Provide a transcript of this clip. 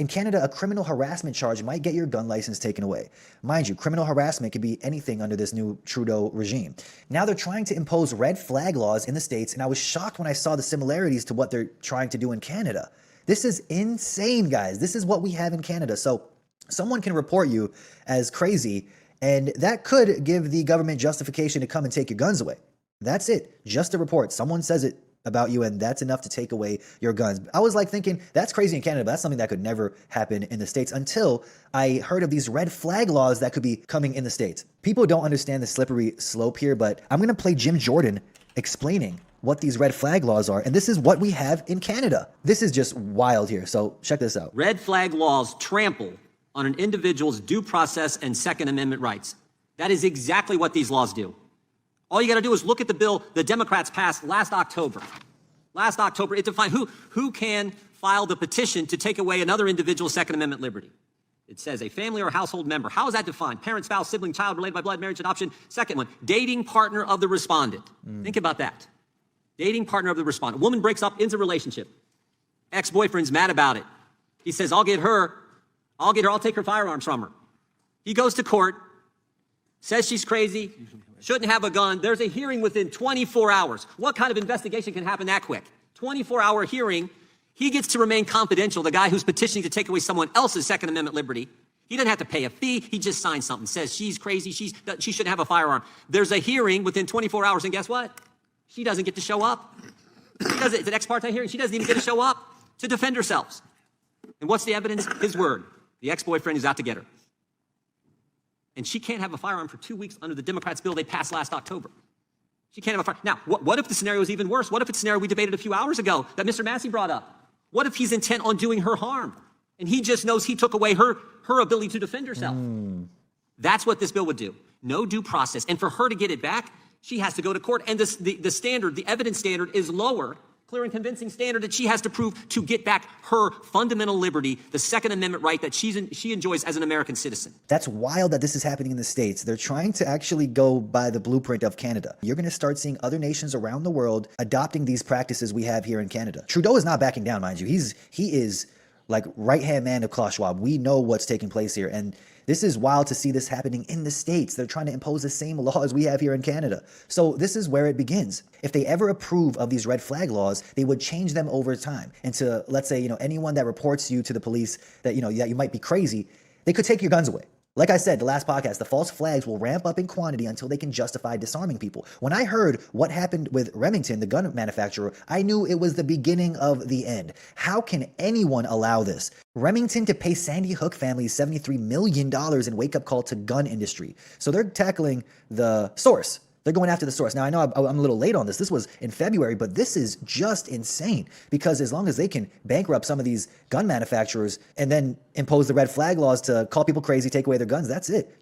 In Canada, a criminal harassment charge might get your gun license taken away. Mind you, criminal harassment could be anything under this new Trudeau regime. Now they're trying to impose red flag laws in the States, and I was shocked when I saw the similarities to what they're trying to do in Canada. This is insane, guys. This is what we have in Canada. So someone can report you as crazy, and that could give the government justification to come and take your guns away. That's it. Just a report. Someone says it about you, and that's enough to take away your guns. I was like thinking, that's crazy in Canada, but that's something that could never happen in the States until I heard of these red flag laws that could be coming in the States. People don't understand the slippery slope here, but I'm going to play Jim Jordan explaining what these red flag laws are, and this is what we have in Canada. This is just wild here, so check this out. Red flag laws trample on an individual's due process and Second Amendment rights. That is exactly what these laws do. All you got to do is look at the bill the Democrats passed last October. Last October, it defined who can file the petition to take away another individual's Second Amendment liberty. It says a family or household member. How is that defined? Parent, spouse, sibling, child, related by blood, marriage, adoption. Second one, dating partner of the respondent. Think about that. Dating partner of the respondent. A woman breaks up, ends a relationship. Ex-boyfriend's mad about it. He says, I'll take her firearms from her. He goes to court, says she's crazy, shouldn't have a gun. There's a hearing within 24 hours. What kind of investigation can happen that quick? 24-hour hearing. He gets to remain confidential, the guy who's petitioning to take away someone else's Second Amendment liberty. He doesn't have to pay a fee. He just signs something, says she's crazy, she shouldn't have a firearm. There's a hearing within 24 hours, and guess what? She doesn't get to show up. It's an ex parte hearing. She doesn't even get to show up to defend herself. And what's the evidence? His word. The ex-boyfriend is out to get her. And she can't have a firearm for 2 weeks under the Democrats' bill they passed last October. She can't have a firearm. Now, what if the scenario is even worse? What if it's a scenario we debated a few hours ago that Mr. Massey brought up? What if he's intent on doing her harm? And he just knows he took away her ability to defend herself. That's what this bill would do. No due process. And for her to get it back, she has to go to court. And the standard, the evidence standard is lower, clear and convincing standard that she has to prove to get back her fundamental liberty, the Second Amendment right that she enjoys as an American citizen. That's wild that this is happening in the States. They're trying to actually go by the blueprint of Canada. You're going to start seeing other nations around the world adopting these practices we have here in Canada. Trudeau is not backing down, mind you. He is like right-hand man of Klaus Schwab. We know what's taking place here. And this is wild to see this happening in the States. They're trying to impose the same laws we have here in Canada. So this is where it begins. If they ever approve of these red flag laws, they would change them over time. And to, let's say, anyone that reports you to the police that, that you might be crazy, they could take your guns away. Like I said, the last podcast, the false flags will ramp up in quantity until they can justify disarming people. When I heard what happened with Remington, the gun manufacturer, I knew it was the beginning of the end. How can anyone allow this? Remington to pay Sandy Hook families $73 million in wake-up call to gun industry. So they're tackling the source. They're going after the source. Now, I know I'm a little late on this. This was in February, but this is just insane because as long as they can bankrupt some of these gun manufacturers and then impose the red flag laws to call people crazy, take away their guns, that's it.